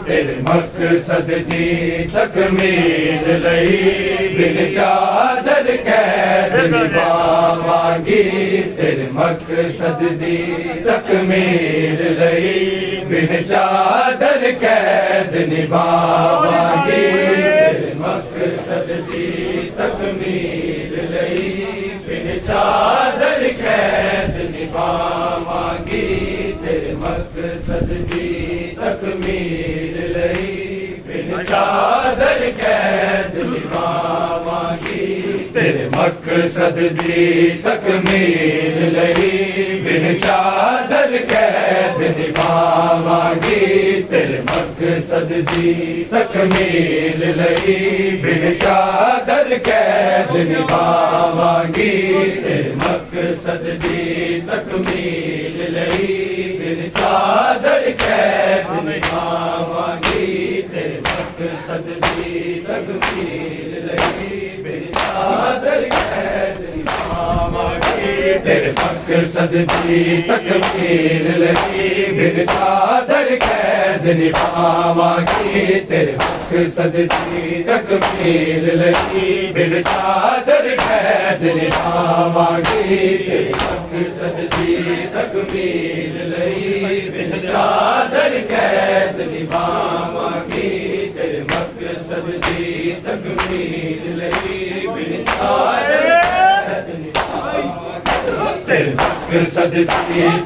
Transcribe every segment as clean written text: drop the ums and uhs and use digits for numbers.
तेरे मकसद दी तकमील लई बिन चादर कैद निभावांगी तेरे मकसद दी तकमील लई बिन चादर कैद निभावांगी तेरे मकसद दी तकमील लई बिन चादर कैद निभावांगी तेरे मकसद दी तकमील लई बिन चादर कैद निभावांगी तेरे मकसद दी तकमील लई बिन चादर कैद निभावांगी तेरे मकसद दी तकमील लई बिन चादर कैद निभावांगी तेरे मकसद दी तकमील लई बिन चादर कैद निभावांगी तेरे मकसद दी तकमील लई बिन चादर कैद निभावांगी तेरे मकसद दी तकमील लई बिन चादर कैद निभावांगी तेरे मकसद दी तकमील लई बिन चादर कैद निभावांगी तेरे मकसद दी तकमील लई बिन चादर कैद निभावांगी तेरे मकसद दी तकमील लई बिन चादर कैद निभावांगी तेरे मकसद दी तकमील लई बिन चादर कैद निभावांगी तेरे मकसद दी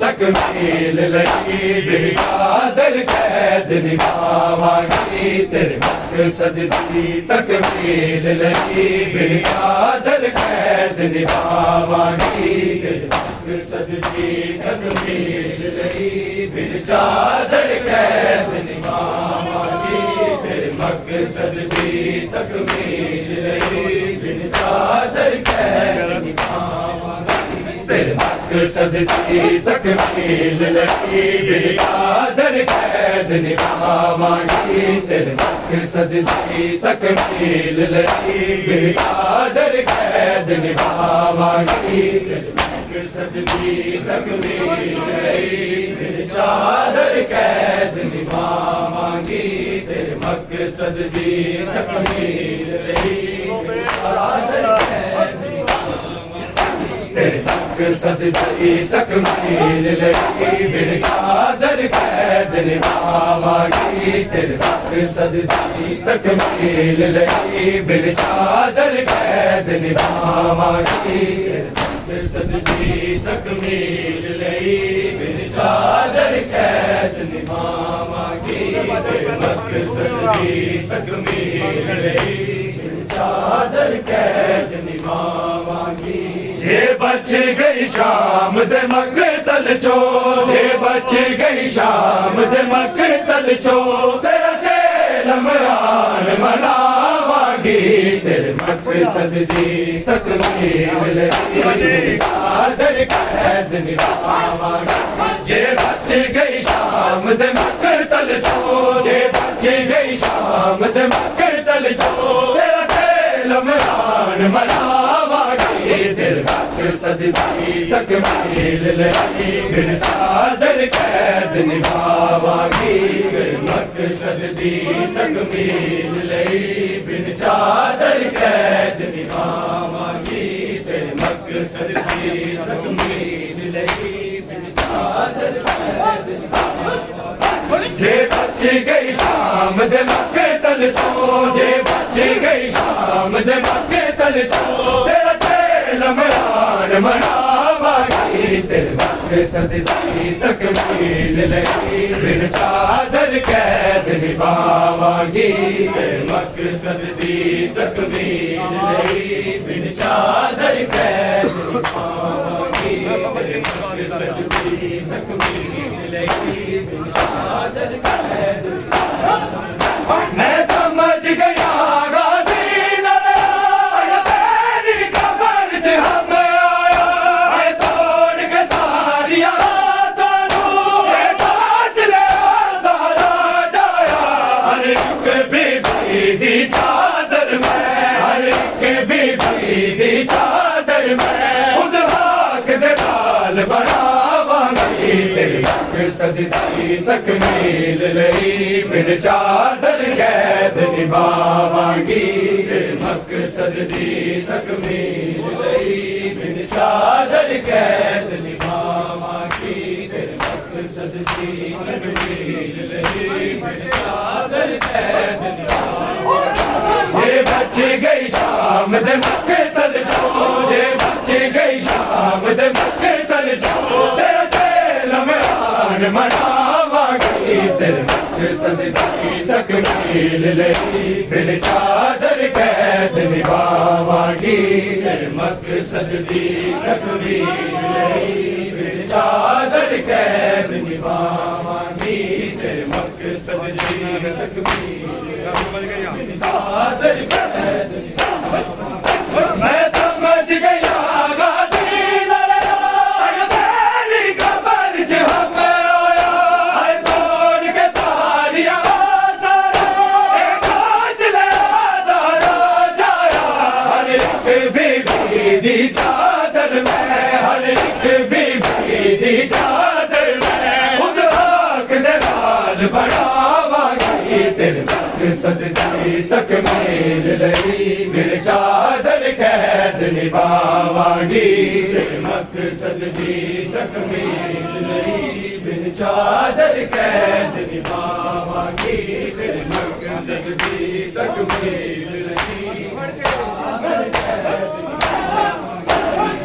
तकमील लई बिन चादर कैद निभावांगी तेरे मकसद दी तकमील लई बिन चादर कैद निभावांगी तेरे मकसद दी तकमील लई बिन चादर कैद निभावांगी तेरे मकसद दी तकमील लई बिन चादर कैद निभावांगी तेरे मकसद दी तकमील लई बिन चादर कैद निभावांगी तेरे मकसद दी तकमील लई बिन चादर कैद निभावांगी तेरे मकसद दी तकमील लई बिन चादर कैद तेरे मकसद दी तकमील लई बिन चादर कैद निभावांगी तेरे मकसद दी तकमील लई बिन चादर कैद निभावांगी मकसद दी तकमील लई बिन चादर कैद निभावांगी तेरे मकसद दी तकमील लई बिन चादर कैद निभावांगी जे बच गई शाम दे मकतल चो जे बच गई शाम दे मकतल चो तेरा चेल इमरान मनावांगी तेरे मकसद दी तकमील लई चादर कैद निभावांगी जे बच गई शाम दे मकतल चो जे बच गई शाम दे मकतल चो तेरा चेल इमरान मनावांगी तेरे मकसद दी तकमील लई बिन चादर कैद निभावांगी तेरे मकसद दी तकमील लई बिन चादर कैद निभावांगी तेरे मकसद दी तकमील लई बिन चादर कैद निभावांगी जे बच गई शाम दे मकतल चो जे बच गई शाम दे मकतल चो तेरा चेल इमरान मनावांगी तेरे मकसद दी तकमील लई बिन चादर कैद निभावांगी मकसद दी तकमील लई बिन चादर कैद निभावांगी मकसद दी तकमील लई बिन चादर कैद मैं समझ गया चादर में हर एक बीबी चादर में खुद हाक दे लाल बनावांगी तेरी मकसद दी तकमील लई बिन चादर कैद निभावांगी मकसद दी तकमील लई बिन चादर कैद निभावांगी मकसद दी तकमील लई बिन चादर कैद जे बच गई शाम दे मक्के तल जो जे बच गई शाम दे मक्के तल जो तेरा तेल मेरान मनावांगी तेरे मकसद दी तकमील लई बिन चादर कैद निभावांगी तेरे मकसद दी तकमील लई बिन चादर कैद निभावांगी तेरे मकसद दी तकमील मैं समझ गया गाजी लड़ाई तेरी खबर च हम आया है तोड़ के सारी आवाज़ सोच ले सारा जाया हर एक बीबी दी चादर में हर एक बीबी दी चादर में खुद हाक दे लाल बनावांगी तेरे मकसद दी तकमील लई बिन चादर कैद निभावांगी मकसद दी तकमील लई बिन चादर कैद निभावांगी मकसद दी तकमील लई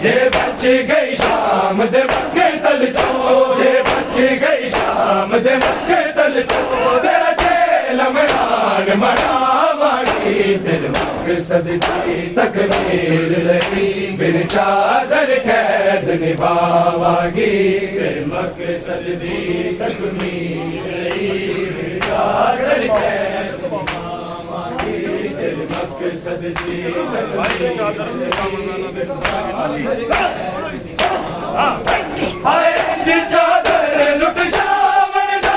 जे बच गई शाम दे मक्के तल जो जे बच गई शाम दे मक्के तल जो तेरा लमरान मनावांगी तेरे मकसद दी तकमील लई बिन चादर कैद निभावांगी तेरे मकसद दी तकमील लई बिन चादर कैद निभावांगी तेरे मकसद दी तकमील हाय जी चादर लुट जावन दा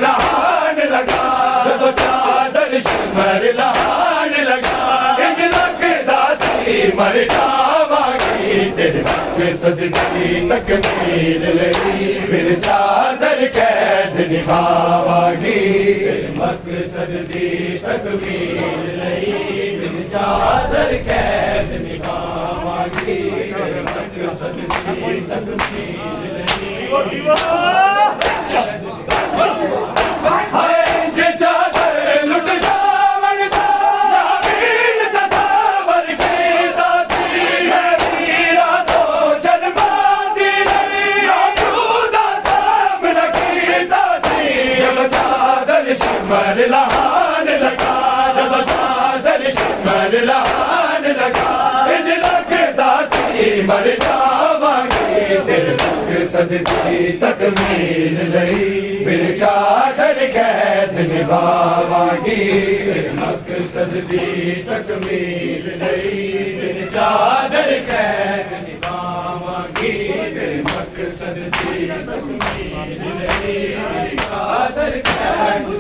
लहान लगा जब चादर शिमर लहान लगा इंज लगदा सी मर जावांगी तेरे मकसद दी तकमील लई बिन चादर कैद निभावांगी तेरे मकसद दी तकमील लई बिन चादर कैद निभावांगी तेरे मकसद दी तकमील लई हाय जे चादर लुट जावन दा नावीन तसावर कीता सी मैं वीरा तो शर्मा दी नहीं आजूदा सामना कीता सी जब चादर शिमर लहान लगा जब चादर शिमर लहान लगा इंज लगदा सी मर जावांगी तेरे मकसद दी तकमील लई बिन चादर कैद निभावांगी मकसद दी तकमील लई बिन चादर कैद निभावांगी मकसद दी तकमील लई बिन चादर कैद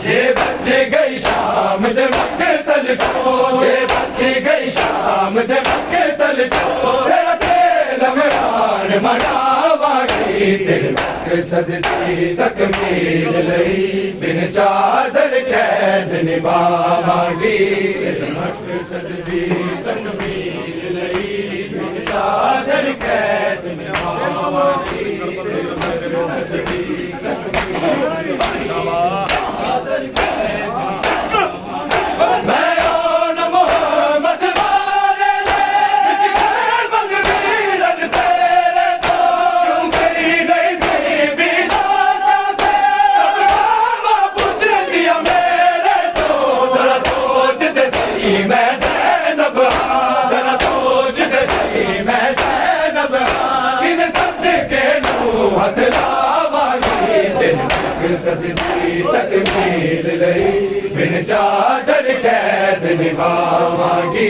जे बच गई शाम दे मक्के तल जो जे बच गई शाम दे मक्के तल जो तेरा तेल मेरान मनावांगी तेरे मकसद दी तकमील लई बिन चादर कैद निभावांगी तेरे मकसद दी तकमील लई बिन चादर कैद निभावांगी तेरे मकसद दी सददी तकमील लई बिन चादर कैद निभावांगी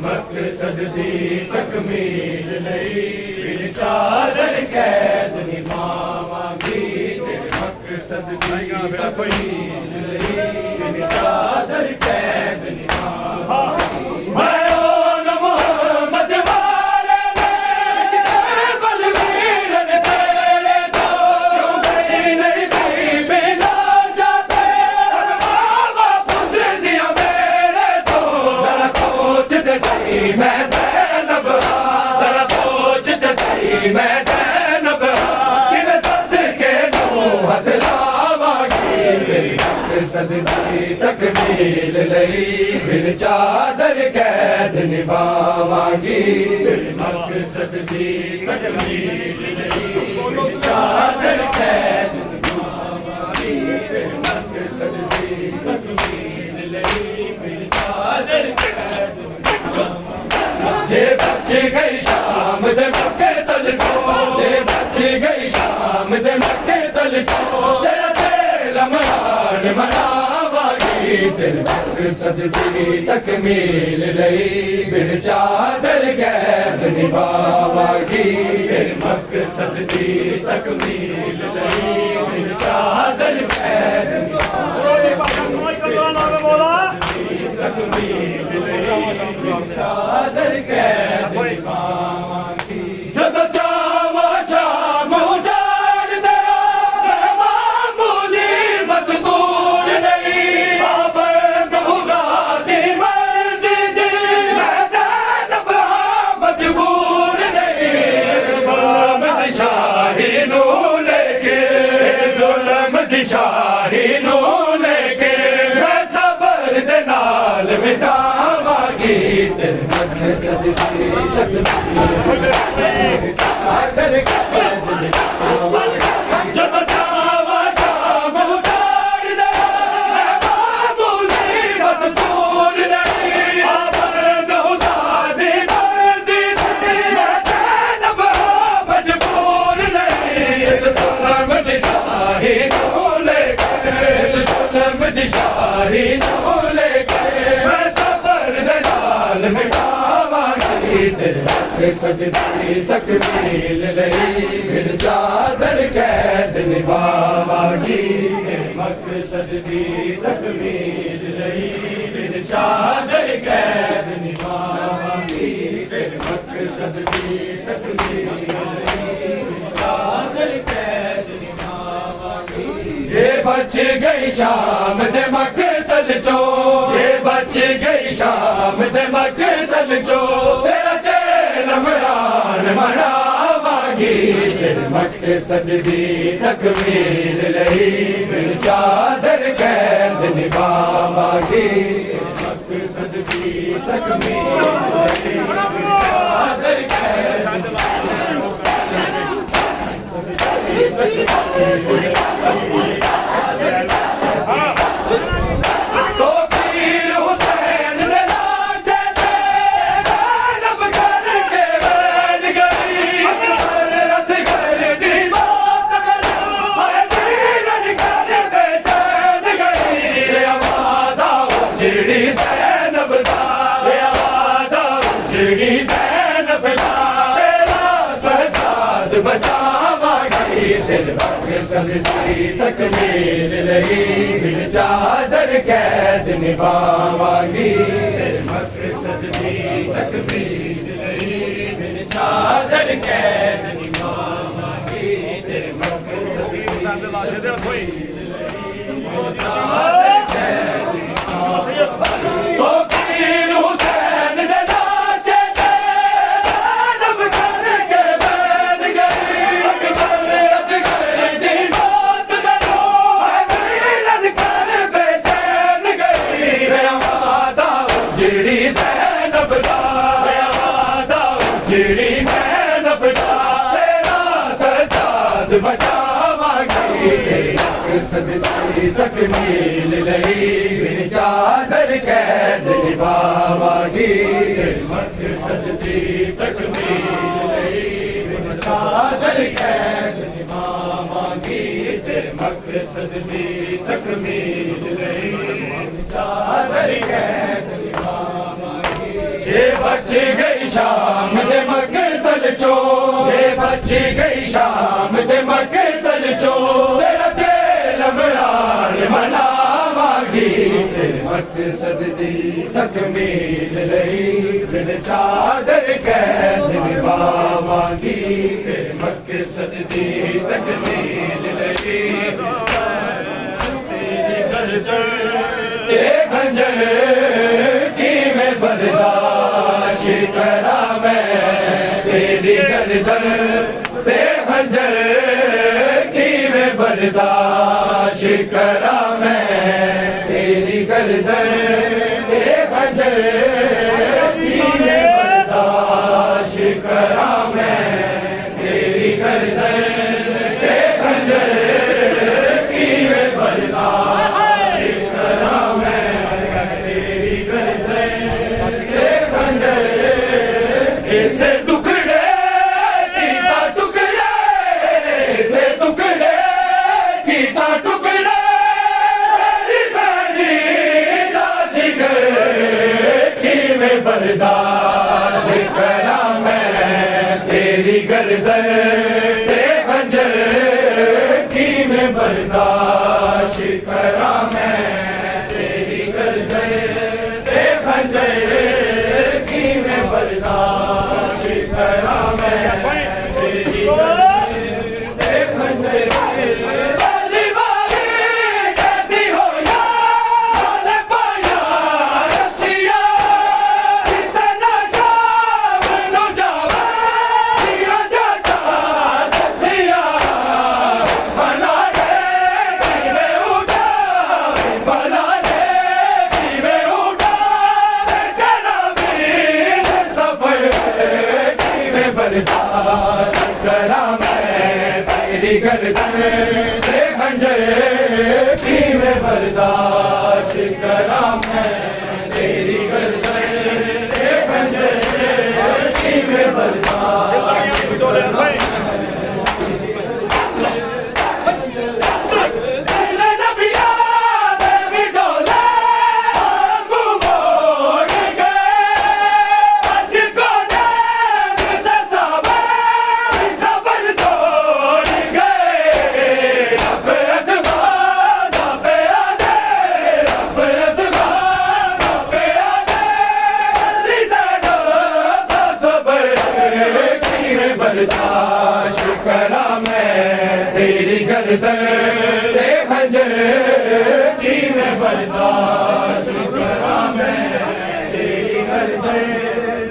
मकसद दी तकमील लई बिन चादर कैद निभावांगी मकसद दी तकमील लई बिन चादर कैद निभावांगी मैं ओ मोहम्मद वाले ने बलवीर तेरे तो क्यों गई नहीं थी बिना जाते सरमावा पूछ दिया मेरे तो जरा सोच दे सही मैं ज़ैनब जरा सोच दे सही मैं ज़ैनब कि सदके नूं हथ लावांगी मेरी मकसद दी तकमील लई बिन चादर कैद निभावांगी मेरी मकसद दी तकमील लई बिन चादर कैद निभावांगी मेरी मकसद दी तकमील लई बिन चादर कैद निभावांगी जे बच गई शाम दे मक्के तल छो जे बच गई शाम दे मक्के तल छो तेरा तेल मनान मनावांगी तेरे मकसद दी तकमील लई बिन चादर कैद निभावांगी तेरे मकसद दी तकमील लई बिन चादर कैद तकमील लई बिन चादर कैद निभावांगी जदों चावा शाम उजाड़ दे मैं मामूली मजदूर नहीं पाबंद खुदा दी मर्जी दी मैं ज़ैनब मजबूर नहीं जुल्म दी शाही नू लेके जुल्म दी शाही नू लेके मैं सबर दे नाल मिटावांगी तेरे मकसद दी तकमील चादर कैद निभावांगी जदों चावा शाम उजाड़ दे मैं मामूली मजदूर नहीं पाबंद खुदा दी मर्जी दी मैं ज़ैनब मजबूर नहीं इस जुल्म दी शाही नू लेके इस जुल्म दी शाही नू लेके मैं सबर दे नाल मिटावांगी तेरे मकसद दी तकमील लई बिन चादर कैद निभावांगी तेरे मकसद दी तकमील लई बिन चादर कैद निभावांगी तेरे मकसद दी तकमील लई बिन चादर कैद निभावांगी जे बच गई शाम दे मक्के तल चो जे बच गई शाम दे मक्के तल चो तेरा चेल मरान मनावांगी तेरे मकसद दी तकमील लई बिन चादर कैद निभावांगी तेरे मकसद दी तकमील लई बिन चादर कैद तो पीर हुसैन ने लाशे थे ज़ैनब करके बैठ गई असगर दी मौत में दीन कर बेचैन गई आवाज़ उजड़ी ज़ैनब दा आवाज़ उजड़ी ज़ैनब दा तेरा सजाद बचावांगी तेरे मकसद दी तकमील लई बिन चादर कैद निभावांगी तेरे मकसद दी तकमील लई बिन चादर कैद निभावांगी तेरे मकसद दी तकमील लई बिन चादर कैद निभावांगी तो पीर हुसैन दे लाशे थे ज़ैनब करके बैठ गई अकबर असगर दी मौत में दीन कर बेचैन गई आवाज़ उजड़ी ज़ैनब दा आवाज़ उजड़ी ज़ैनब दा तेरा सजाद बचावांगी तेरे मकसद दी तकमील लई बिन चादर कैद निभावांगी तेरे मकसद दी तकमील लई बिन चादर कैद निभावांगी तेरे मकसद दी तकमील लई चादर कैद निभावांगे जे बच गई शाम दे मकतल चो जे बच गई शाम दे मकतल चो तेरा जेल मरार मनावांगी तेरे मकसद दी तकमील लई फिर चादर कैद निभावांगी तेरे मकसद दी तकमील लई तेरी गर्दन ते खंजर की मैं बर्दाश्त करा मैं तेरी गर्दन ते खंजर की मैं बर्दाश्त करा मैं तेरी गर्दन ते खंजर की मैं बर्दाश्त करा मैं तेरी गर्दन ते खंजर की मैं बर्दाश्त करा मैं तेरी गर्दन ते खंजर ऐसे टुकड़े कीता टुकड़े ऐसे टुकड़े कीता टुकड़े तेरी बहनी दा जिगर की मैं बर्दाश्त करा मैं तेरी गर्दन ते खंजर की मैं बर्दाश्त करा मैं तेरी गर्दन ते खंजर की मैं बर्दाश्त करा मैं तेरी गर्दन ते खंजर वाली वाली कहती हो या वाले पाया रसिया इसे नशा मैनू जावे जिया जाता दसिया बना दे किवे उठा बना दे किवे उठा तेरा भी सफर किवे बर्दाश्त करा मैं तेरी गर्दन ते खंजर की मैं बर्दाश्त करा मैं तेरी गर्दन ते खंजर की मैं बर्दाश्त करा दिल नबिया दे विडोले आंगू मोड़ गए अज को नैन दसावे सबर तोड़ गए रब अज़मान पे आदे रब अज़मान पे आदे अली ज़ैनो दा सबर की मैं बर्दाश्त करा मैं तेरी गर्दन ते खंजर की मैं बर्दाश्त करा मैं तेरी गर्दन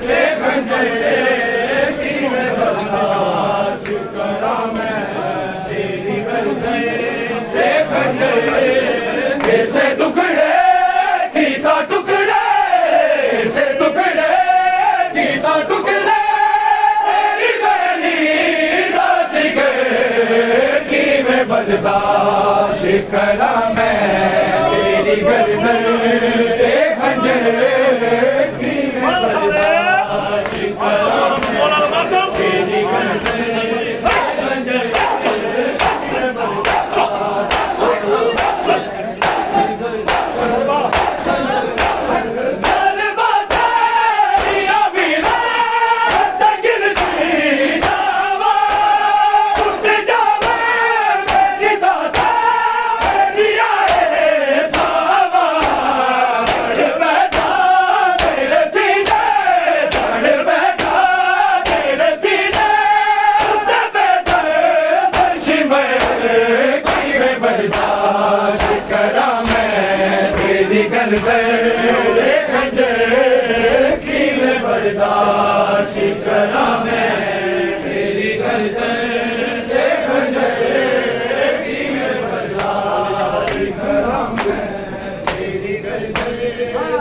ते खंजर की मैं बर्दाश्त करा मैं तेरी गर्दन ते खंजर ऐसे टुकड़े कीता टुकड़े ऐसे टुकड़े कीता टुकड़े तेरी बहनी दा जिगर की मैं बर्दाश्त करा मैं तेरी गर्दन ते खंजर की मैं बर्दाश्त करा मैं तेरी गर्दन ते खंजर की मैं बर्दाश्त सर बातें अभी गिरती जावा टूट जावे मेरी दाता मेरी आए सावा चढ़ बैठा तेरे सीने चढ़ बैठा तेरे सीने उठे बैठा दर्शी में की मैं बर्दाश्त करा मैं तेरी गर्दन ते खंजर की मैं बर्दाश्त करा मैं तेरी गर्दन ते खंजर की मैं बर्दाश्त करा मैं तेरी गर्दन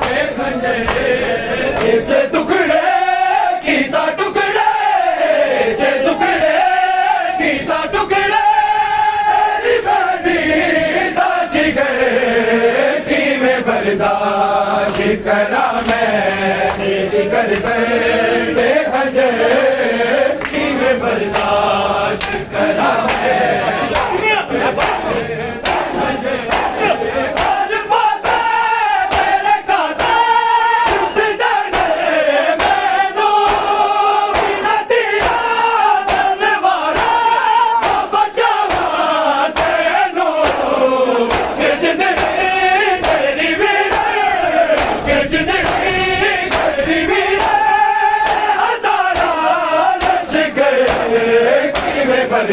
ते खंजर ऐसे टुकड़े कीता टुकड़े ऐसे टुकड़े कीता टुकड़े तेरी बहनी दा जिगर की मैं बर्दाश्त करा मैं तेरी गर्दन ते खंजर की मैं बर्दाश्त करा मैं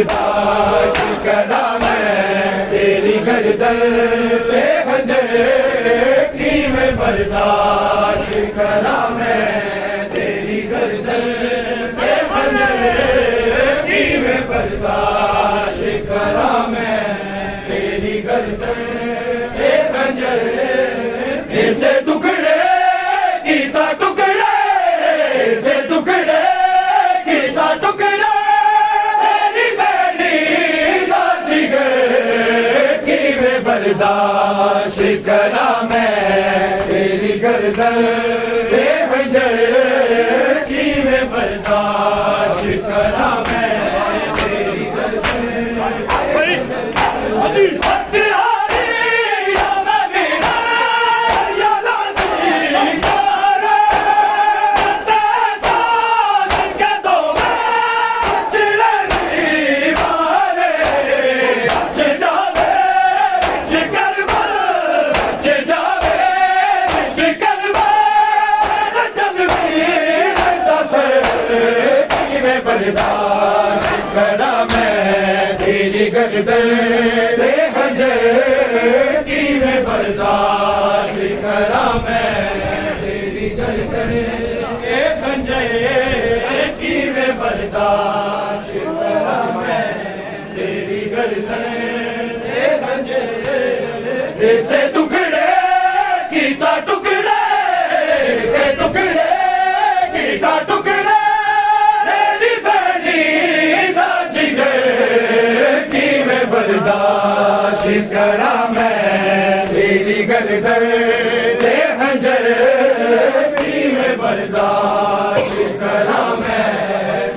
बर्दाश्त करा मैं तेरी गर्दन पे खंजर की मैं बर्दाश्त करा मैं तेरी गर्दन पे खंजर की मैं बर्दाश्त करा मैं तेरी गर्दन पे खंजर ऐसे टुकड़े कीता टुकड़े ऐसे टुकड़े कीता टुकड़े मेरी बेटी दा जिगर की मैं बर्दाश्त करा मैं तेरी गर्दन पे खंजर की मैं बर्दाश्त करा मैं तेरी गर्दन बर्दाश्त करा मैं तेरी गर्दन से खंजर की मैं बर्दाश्त करा मैं तेरी गर्दन से खंजर की मैं बर्दाश्त करा मैं तेरी गर्दन से खंजर ऐसे टुकड़े कीता टुकड़े ऐसे टुकड़े कीता टुकड़े बर्दाश्त करा मैं तेरी गर्दन से खंजर की मैं बर्दाश्त करा मैं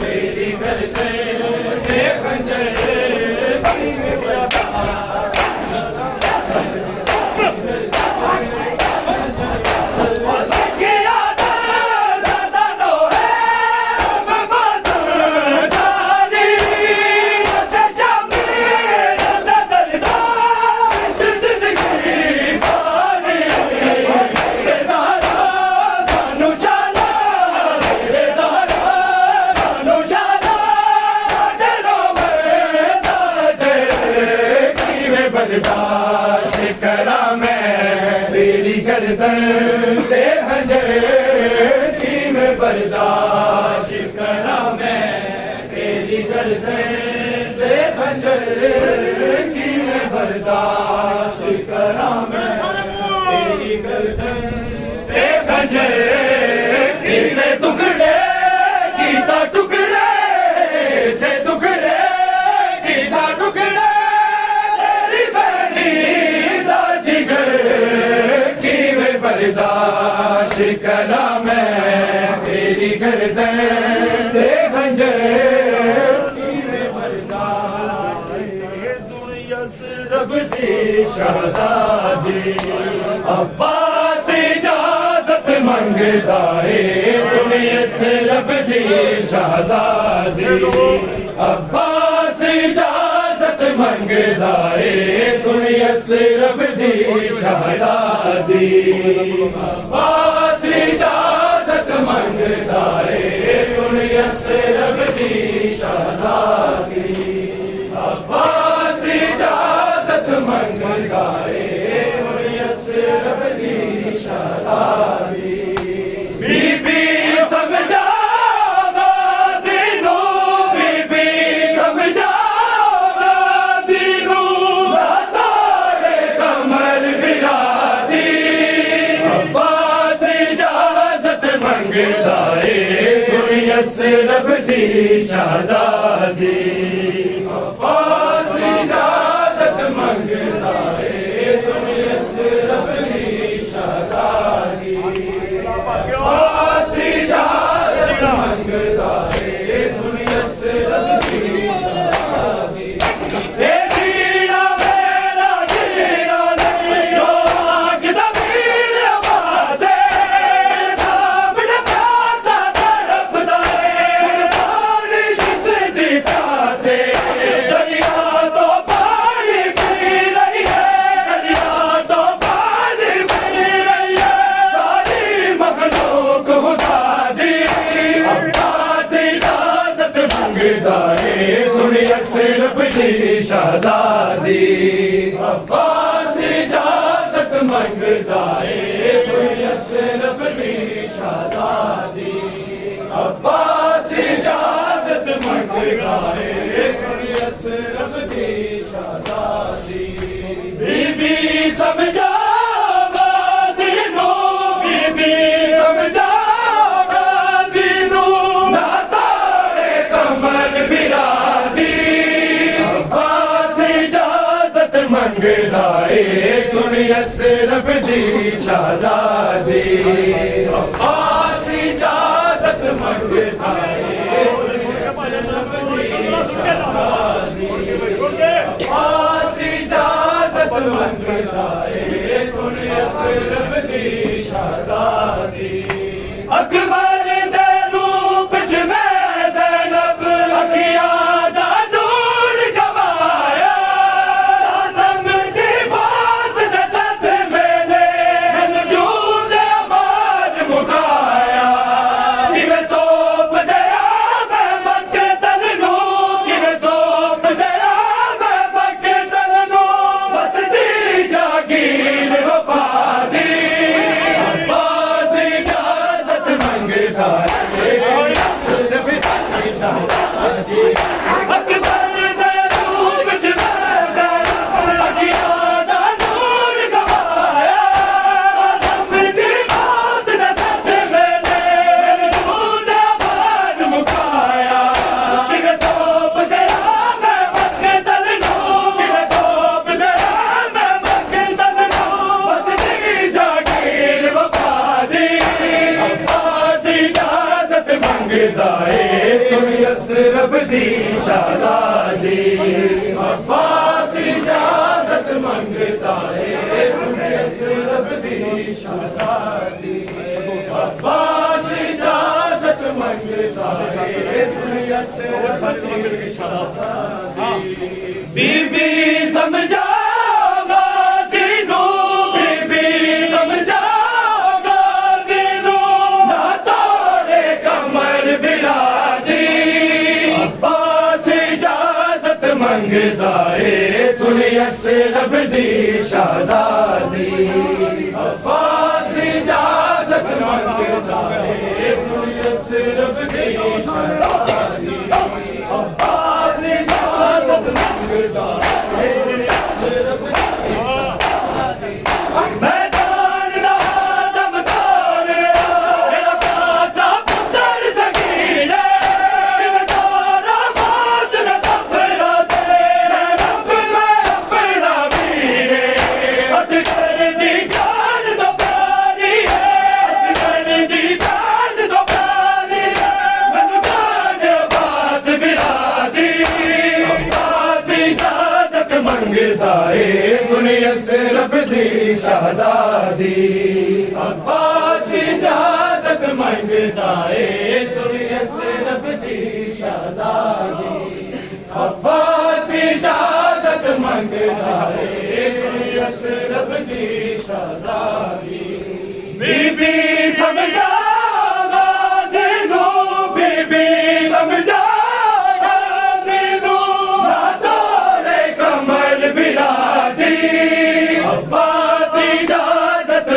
तेरी गर्दन से खंजर की मैं बर्दाश्त बर्दाश्त करा मैं तेरी गर्दन से खंजर की मैं बर्दाश्त करा मैं तेरी गर्दन से खंजर की मैं बर्दाश्त करा मैं तेरी गर्दन से खंजर से टुकड़े कीता टुकड़े से टुकड़े कीता टुकड़े बर्दाश्त करा मैं तेरी गर्दन से खंजर की मैं बर्दाश्त रब दी शहजादी अब्बास इजाजत मंगदा है सुनिए रब दी शहजादी अब्बास इजाजत मंगदा है सुनिए रब दी शहजादी अब्बास इजाजत मंगदा है सुनिए रब दी शहजादी अब्बास इजाजत मंगदा है सुनिए रब दी शहजादी बीबी समझा रब दी शहजादी अब्बास इजाजत मंगदा है सुनिए रब दी शहजादी अब्बास इजाजत मंगदा है सुनिए रब दी शहजादी शहजादी अब्बास इजाजत मंगदा है सुन अशरफ दी शहजादी अब्बास इजाजत मंगदा है सुन अशरफ दी शहजादी बीबी समझा मंगदाए सुन अशरफ दी शहजादी अब्बास इजाजत मंगदाए अब्बास इजाजत मंगदाए सुन अशरफ दी शहजादी अकबर दे रूप च मैं ज़ैनब अखियां अशरफ दी शहजादी अब्बास इजाजत मंगदा है सुन अशरफ दी शहजादी अब्बास इजाजत मंगदा है सुन अशरफ दी शहजादी बीबी समझा मंगदाए सुन अशरफ दी शहजादी अब्बास इजाजत मंगदा है सुन अशरफ दी शहजादी अब्बास इजाजत मंगदा है अशरफ दी शहजादी मैं जानदा दमदार मेरा प्यासा पुत्र सकीना सुन अशरफ दी शहजादी अब्बास इजाजत मंगदा है सुन अशरफ दी शहजादी अब्बास इजाजत मंगदा है सुन अशरफ दी शहजादी बीबी समझा बीबी समझा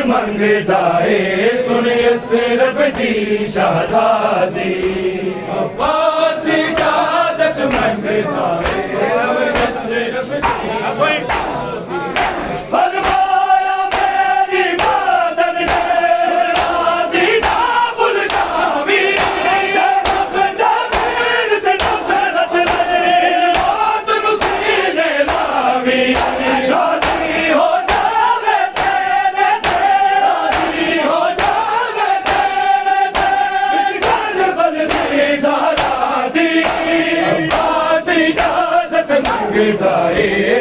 मंगदा है सुन अशरफ दी शहजादी अब्बास इजाजत मंगदा है अशरफ दी फरमाया मेरी मदद से राजी ना भूल जावी जब जमीन से नफरत ले मौत सीने लावी राजी हो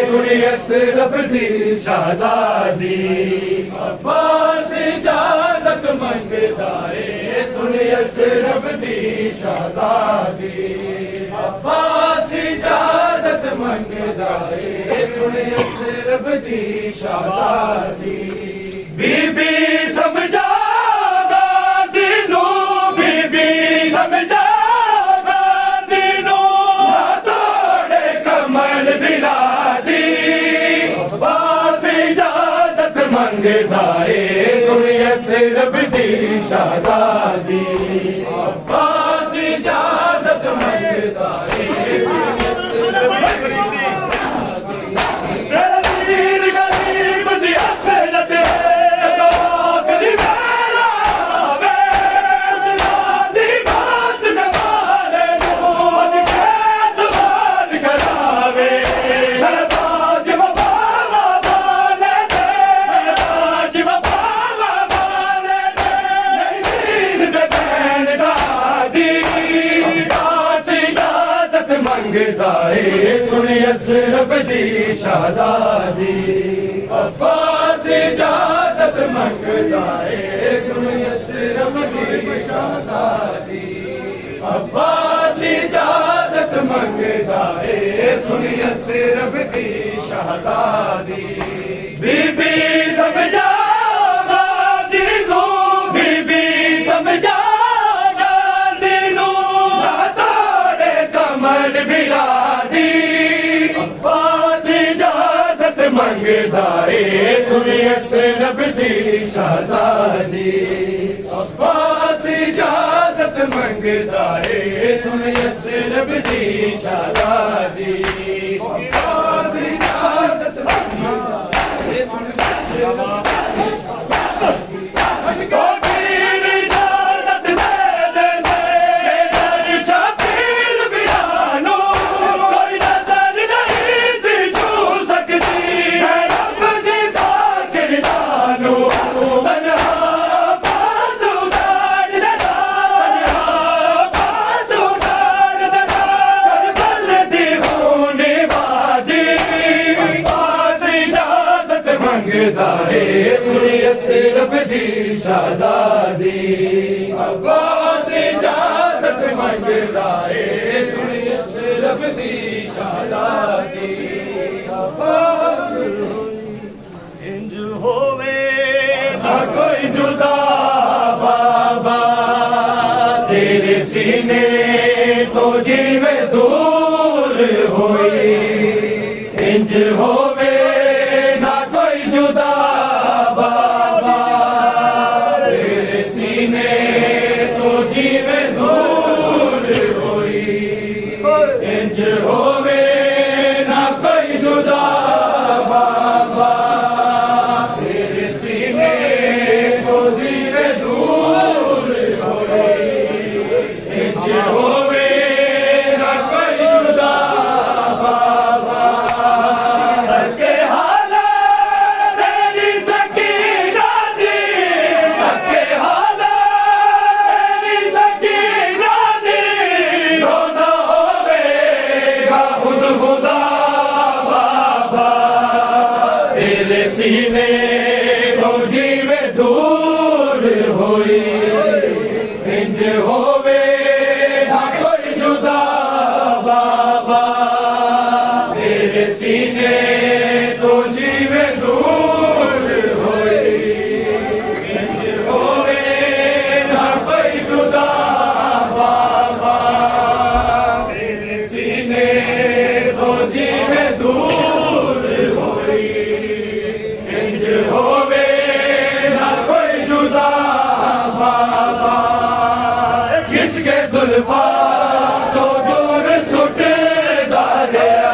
सुन अशरफ दी शहजादी अब्बास इजाजत मंगदा है सुन अशरफ दी शहजादी अब्बास इजाजत मंगदा है सुन अशरफ दी शहजादी बीबी समझा बीबी समझा बिला मंगदा है सुनिए सिर्फ दी शहजादी अब्बास इजाजत मंगदा है वीर गरीब दी हसरत दी मेरा दी बात जमाने नूर के सवाल करावे ताज वफा वाले दे ताज वफा वाले दे वीर दे बैन दादी अब्बास इजाजत मंगदा है सुनिए सिर्फ दी शहजादी अब्बास इजाजत मंगदा है सुनिए सिर्फ दी शहजादी अब्बास इजाजत मंगदा है सुनिए सिर्फ दी शहजादी बीबी समझा गाज़ी बीबी समझा गाज़ी तारे कमर बिलादी अब्बास इजाजत मंगदा है सुनिए सिर्फ दी शहजादी अब्बास इजाजत मंगदा है सुनिए सिर्फ दी शहजादी अब्बास इजाजत मंगदा है सुनिए सिर्फ दी शहजादी वीर इजाजत दे दे दे शबीर बिरानो कोई नजर नहीं सी छू सकती है रब दी बाकिरदानो तन्हा बाजू गाड़ देना तन्हा बाजू गाड़ देना करबल दी होने वादी अब्बास इजाजत मंगदा है सुनिए सिर्फ दी शहजादी अब्बास इजाजत मंगदा है सुनिए सिर्फ दी शहजादी अब्बास इंज होवे ना कोई जुदा बाबा तेरे सीने तो जीवे दूर होई इंज होवे ना कोई जुदा बाबा तेरे सीने तो जीवे दूर होई इंज होवे ना कोई जुदा बाबा तेरे सीने तो जीवे दूर होई इंज होवे ना कोई जुदा बाबा के हालात तेरी सकीना दी के हालात तेरी सकीना दी रोना होवेगा खुद खुदा बाबा तेरे सीने तो जीवे दूर होई इंज होवे ना कोई जुदा बाबा तेरे सीने तो जीवे दूर होई इंज होवे ना कोई जुदा बाबा तेरे सीने तो जीवे दूर होई इंज होवे ना कोई जुदा बाबा खिंच के जुल्फा तो दूर सुट दारिया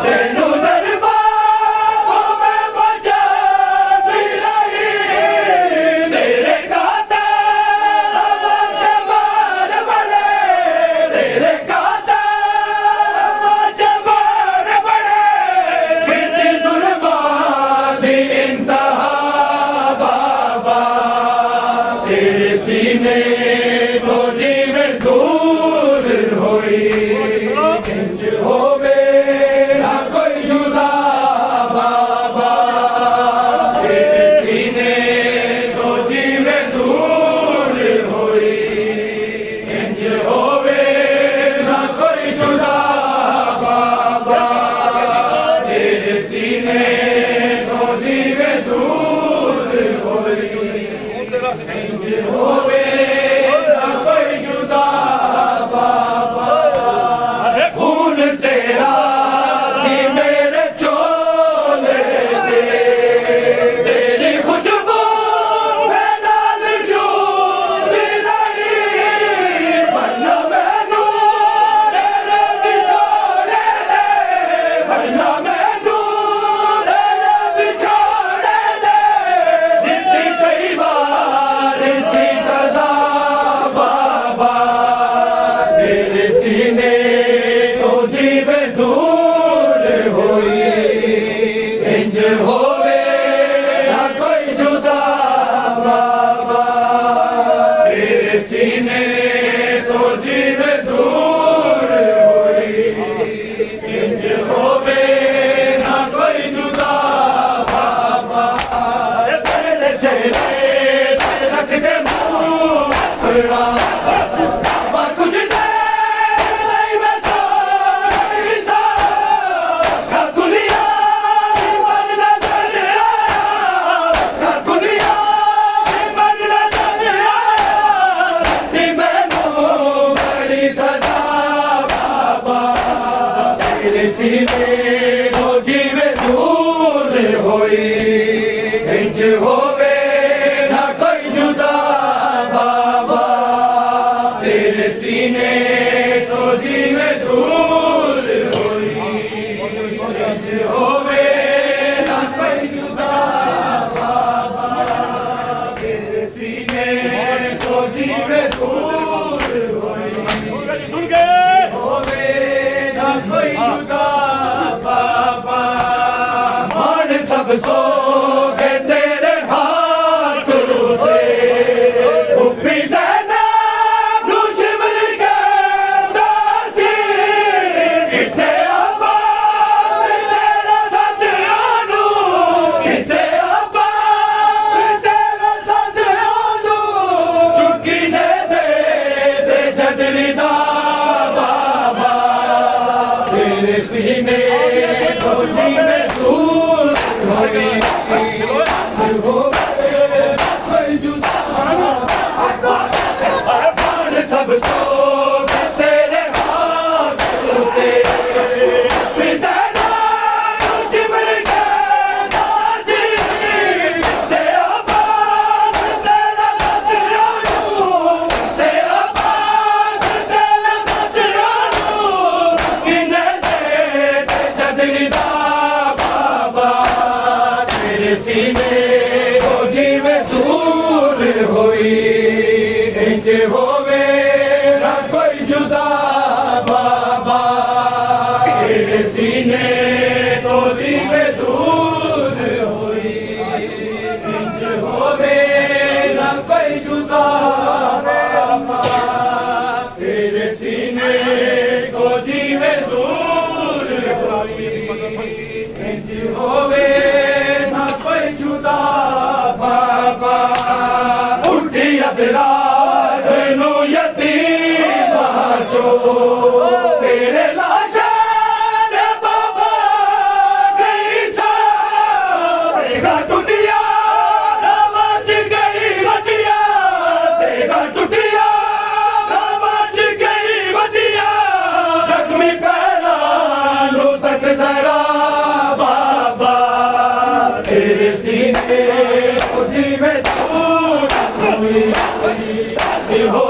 तेनू दरबार में बचा भी रही तेरे काता जबार बड़े तेरे काता जबार बड़े कितनी जुल्मा दी इंतहा बाबा तेरे सीने तो जीवे दूर इंज होवे ना कोई जुदा बाबा तेरे सीने तो जीव दूर हुई इंज होवे ना कोई जुदा बाबा तेरे चेहरे ते रख के मुंह बाबा कुछ दे नहीं मैं सारी सा दुनिया मन न चल आया दुनिया मन न चल आया कि मैनू बड़ी सजा बाबा तेरे सीने तो जीवे दूर होई इंज होवे ना कोई जुदा बाबा तेरे सीने तो जीवे दूर होई इंज होवे ना कोई जुदा बाबा तेरे सीने तो जीवे दूर होई सुन के होवे ना कोई जुदा बाबा मान सब सो गए तेरे हाथ उते उपी ज़ैना नू शिमर के दासी किथे आबाद तेरा सतियानू किथे आबाद तेरा सतियानू चुकी ने दे जदरी दा बाबा तेरे सीने तो जीवे दूर होई कोई जुदा सब सो गए तेरे हाथ उते पिज़ाना शिमर के दासी ते आबाद तेरा सतियानू ते आबाद तेरा सतियानू किने दे जदरी दा बाबा तेरे सीने को जीवे दूर होई इंज होवे ना कोई जुदा बाबा तेरे सीने तो जीवे दूर होई इंज होवे ना कोई जुदा बाबा तेरे सीने तो जीवे दूर होई इंज होवे ना कोई जुदा बाबा उठी अदरार नु यतीम चो तेरे लाशा ने बाबा गई सा तेगा टुटिया आवाज गई बजिया तेगा टुटिया आवाज गई बजिया जख्मी पैरा लो तक जरा बाबा तेरे सीने को जीवे दूर हुई हो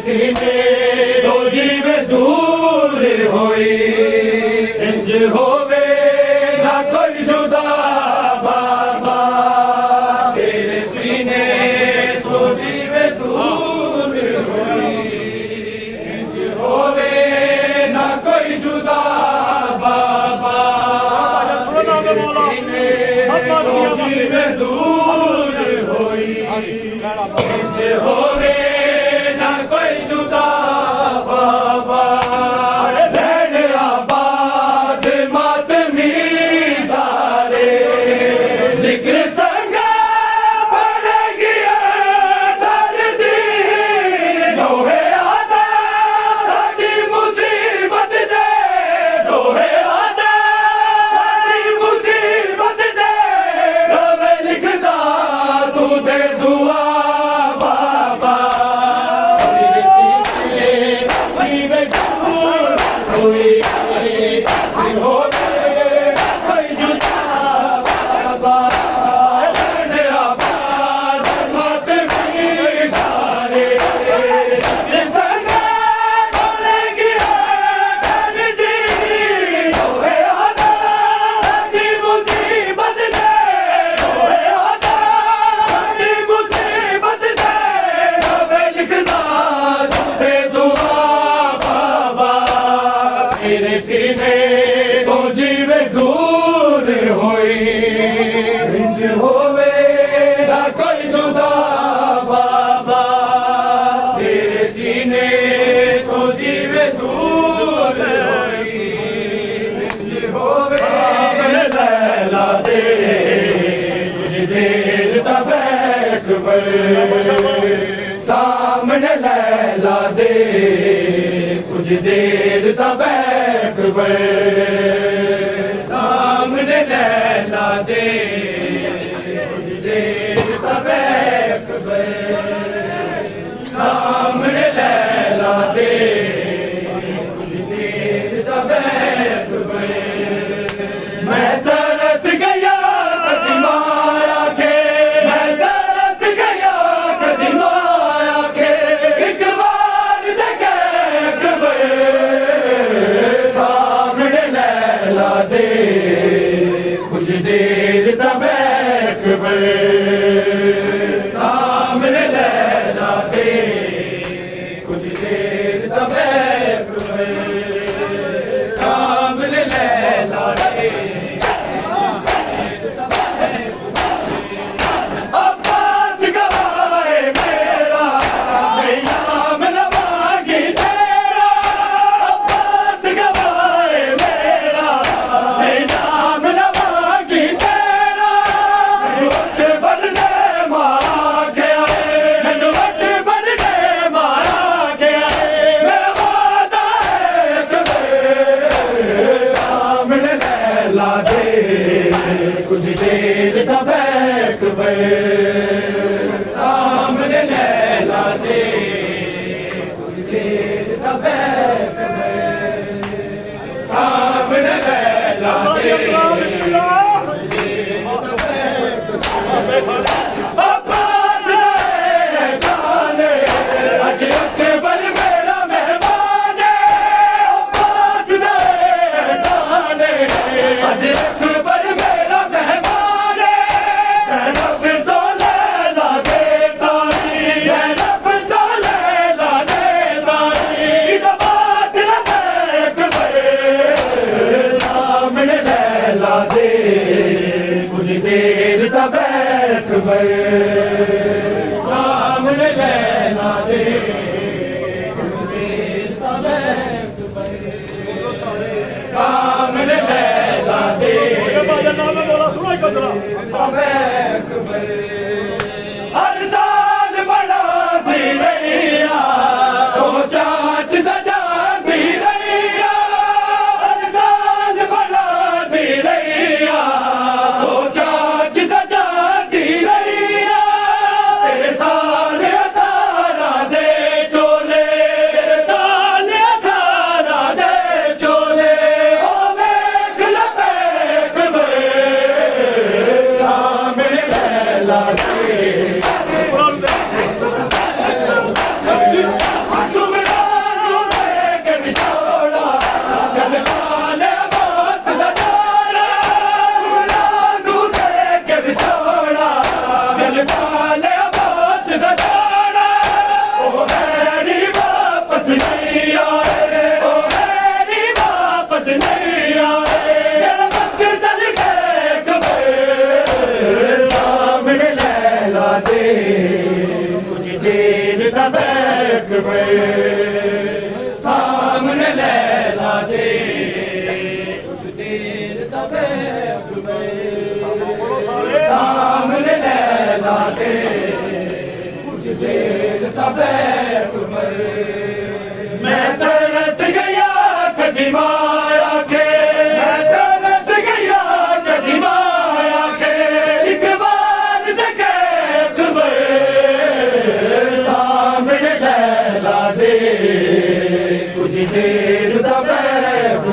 सीने तो जीवे दूर होई इंज होवे ना कोई जुदा बाबा तेरे सीने तो जीवे दूर होई इंज होवे ना कोई जुदा बाबा तेरे सीने तो जीवे दूर होई इंज होवे ना कोई जुदा बाबा रहन आबाद मातमी सारे जिक्र संगा बन गया सरदी लोहे आदा साडी मुसीबत दे लोहे आदा साडी मुसीबत दे रवे लिखदा तू दे दुआ बाबा इंज होवे ना कोई जुदा बाबा तेरे सीने तो जीवे दूर होई इंज होवे सामने लैला दे कुछ देर दा बैठ सामने लैला दे कुछ देर दा बैठ सामने लैला दे कुछ देर दा बैठ सामने लैला दे कुछ देर दा बैठ मैं तरस गया कदी माया के मैं तरस गया कदी माया के एक बार देख सामने लैला दे कुछ देर दा बैठ सामने लैला दे कुछ देर दा बैठ सामने लैला दे अब्बास गवाए मेरा मैं नाम लवांगी तेरा अब्बास गवाए मेरा मैं नाम लवांगी तेरा वट बनने मारा गया मैनू वट बनने मारा गया मेरा वादा है कदे सामने लैला दे कुछ देर दा बैठ सामने लैला दे कुछ देर दा बैठ सामने लैला दे अब्बास जाने अज अकबर मेरा मेहमान अब्बास जाने अज अकबर मेरा मेहमान जैनब तो लैला दे तारी जैनब तो लैला दे तारी इदबात अकबर सामने लैला दे कुछ देर दा बैठ सामने लैला दे कुछ देर दा बैठ सामने लैला दे हर साल बड़ा दी रैया सोचा च सजा दी रैया हर साल बड़ा दी रैया सोचा च सजा दी रैया तेरे साल 18 दे चोले तेरे साल 18 दे चोले ओ वेख लपेट सामने लैला दे सुबरानू देख बिछोड़ा गल काले बात दा जोड़ा सुबरानू देख बिछोड़ा गल काले बात दा जोड़ा ओ हैरी वापस नहीं आए ओ हैरी वापस नहीं आए मेरा वक्त दल सामने लैला दे कुछ देर दा बैठ सामने लैला दे कुछ देर दा बैठ सामने लैला दे कुछ देर दा बैठ मैं तरस गया कदी माया के मैं तरस गया कदी माया के एक बार देखे सामने लैला दे कुछ देर दा बैठ